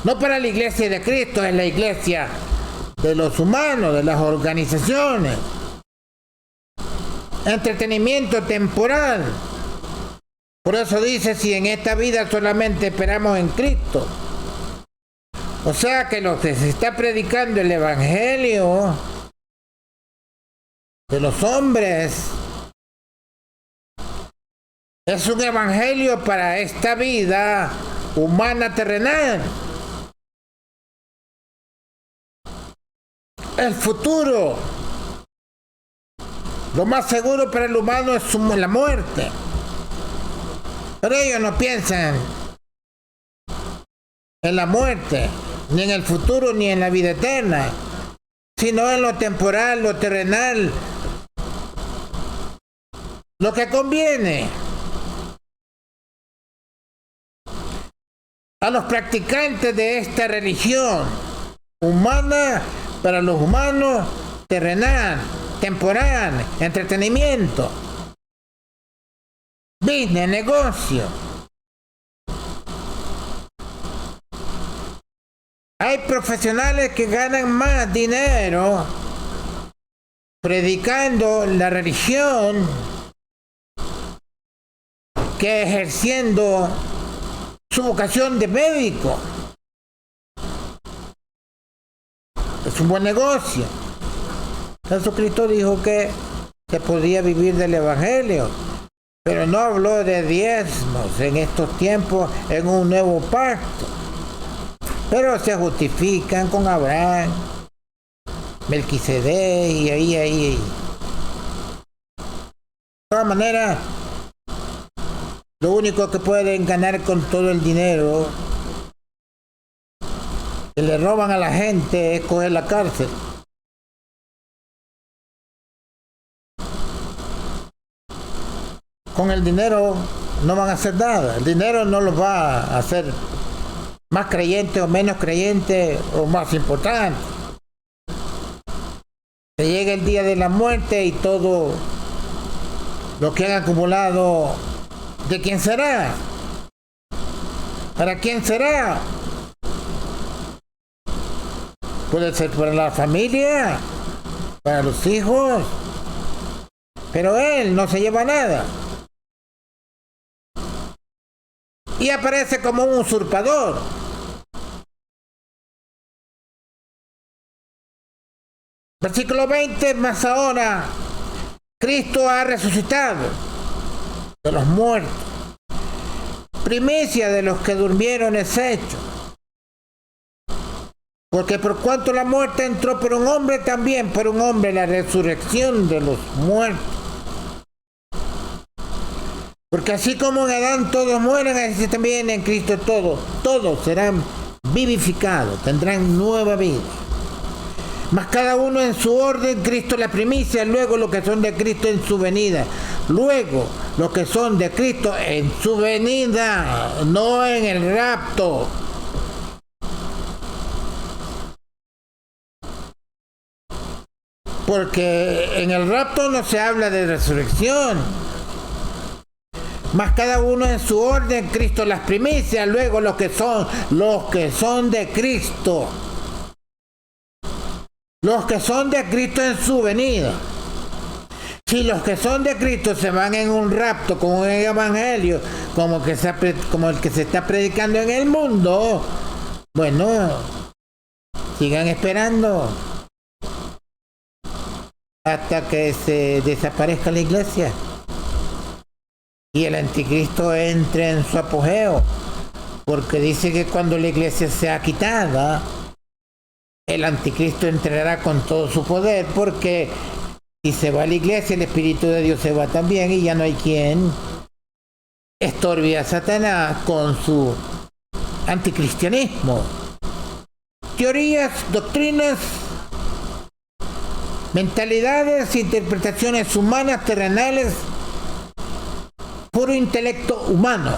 no para la iglesia de Cristo, es la iglesia de los humanos, de las organizaciones. Entretenimiento temporal. Por eso dice, si en esta vida solamente esperamos en Cristo. O sea que lo que se está predicando el evangelio de los hombres es un evangelio para esta vida humana terrenal. El futuro. Lo más seguro para el humano es la muerte. Pero ellos no piensan en la muerte, ni en el futuro, ni en la vida eterna, sino en lo temporal, lo terrenal, lo que conviene a los practicantes de esta religión humana, para los humanos, terrenal, temporal, entretenimiento, business, negocio. Hay profesionales que ganan más dinero predicando la religión que ejerciendo su vocación de médico. Es un buen negocio. Jesucristo dijo que se podía vivir del evangelio, pero no habló de diezmos en estos tiempos en un nuevo pacto. Pero se justifican con Abraham, Melquisedec y ahí. De todas maneras, lo único que pueden ganar con todo el dinero que le roban a la gente es coger la cárcel. Con el dinero no van a hacer nada. El dinero no los va a hacer más creyente o menos creyente o más importante. Se llega el día de la muerte y todo lo que han acumulado, ¿de quién será? ¿Para quién será? Puede ser para la familia, para los hijos, pero él no se lleva nada. Y aparece como un usurpador. Versículo 20, más ahora, Cristo ha resucitado de los muertos. Primicia de los que durmieron es hecho. Porque por cuanto la muerte entró por un hombre, también por un hombre la resurrección de los muertos. Porque así como en Adán todos mueren, así también en Cristo todos serán vivificados, tendrán nueva vida. Mas cada uno en su orden, Cristo la primicia, luego los que son de Cristo en su venida. Luego los que son de Cristo en su venida, no en el rapto. Porque en el rapto no se habla de resurrección. Mas cada uno en su orden, Cristo las primicias, luego los que son de Cristo. Los que son de Cristo en su venida. Si los que son de Cristo se van en un rapto con un evangelio como el que se está predicando en el mundo, bueno, sigan esperando hasta que se desaparezca la iglesia y el anticristo entre en su apogeo, porque dice que cuando la iglesia sea quitada, el anticristo entrará con todo su poder, porque si se va a la iglesia, el Espíritu de Dios se va también y ya no hay quien estorbe a Satanás con su anticristianismo. Teorías, doctrinas, mentalidades, interpretaciones humanas, terrenales, puro intelecto humano.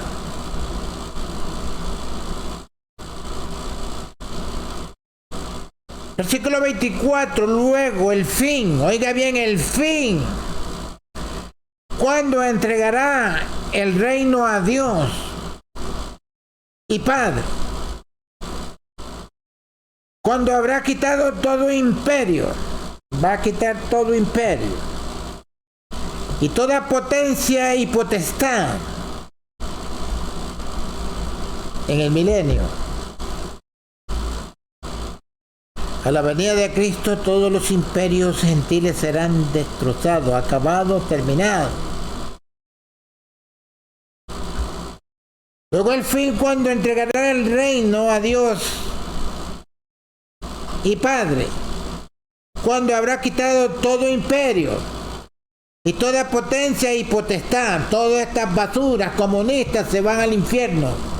Versículo 24, luego el fin, oiga bien, el fin. ¿Cuándo entregará el reino a Dios y Padre? Cuando habrá quitado todo imperio, va a quitar todo imperio y toda potencia y potestad en el milenio. A la venida de Cristo todos los imperios gentiles serán destrozados, acabados, terminados. Luego el fin, cuando entregará el reino a Dios y Padre, cuando habrá quitado todo imperio y toda potencia y potestad. Todas estas basuras comunistas se van al infierno.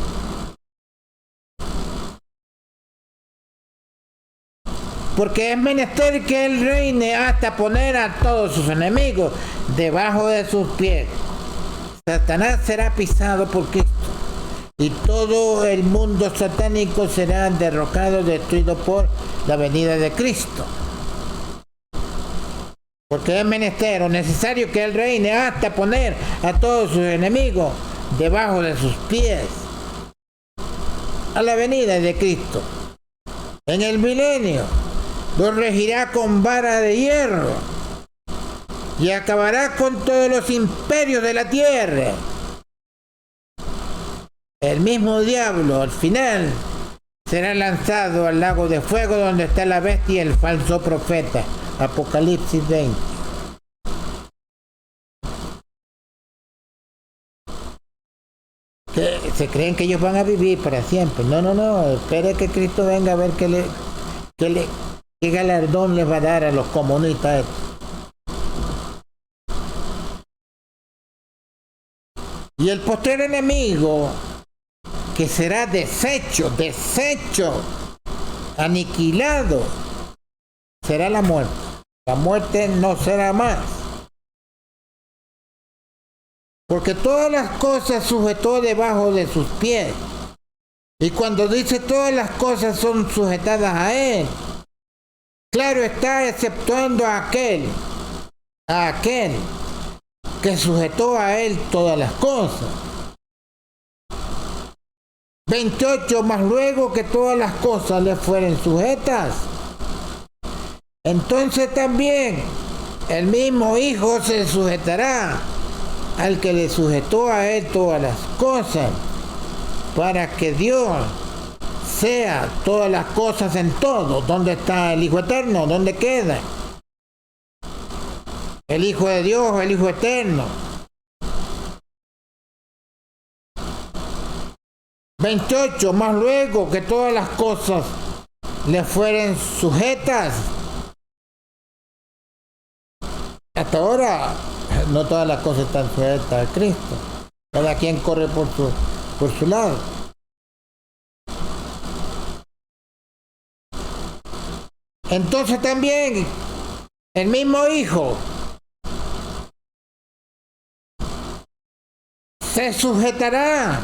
Porque es menester que él reine hasta poner a todos sus enemigos debajo de sus pies. Satanás será pisado por Cristo y todo el mundo satánico será derrocado, destruido por la venida de Cristo. Porque es menester necesario que Él reine hasta poner a todos sus enemigos debajo de sus pies. A la venida de Cristo, en el milenio, lo regirá con vara de hierro y acabará con todos los imperios de la tierra. El mismo diablo, al final, será lanzado al lago de fuego donde está la bestia y el falso profeta. Apocalipsis 20. Que se creen que ellos van a vivir para siempre. No. Espere que Cristo venga a ver qué galardón les va a dar a los comunistas. Y el postrer enemigo, que será deshecho, aniquilado, será la muerte. La muerte no será más. Porque todas las cosas sujetó debajo de sus pies. Y cuando dice todas las cosas son sujetadas a Él, claro está, exceptuando a aquel que sujetó a Él todas las cosas. 28, más luego que todas las cosas le fueren sujetas, entonces también el mismo Hijo se sujetará al que le sujetó a Él todas las cosas, para que Dios sea todas las cosas en todo. ¿Dónde está el Hijo eterno? ¿Dónde queda? El Hijo de Dios, el Hijo eterno. 28, más luego que todas las cosas le fueren sujetas. Hasta ahora no todas las cosas están sujetas a Cristo. Cada quien corre por su lado. Entonces también el mismo Hijo se sujetará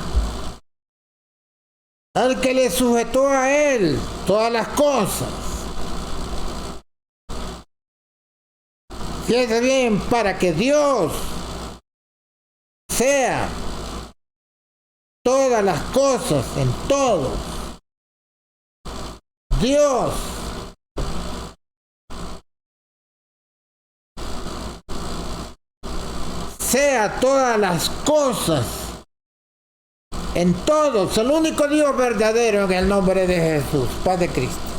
al que le sujetó a Él todas las cosas. Fíjese bien, para que Dios sea todas las cosas en todo. Dios sea todas las cosas en todos. El único Dios verdadero en el nombre de Jesús, Padre Cristo.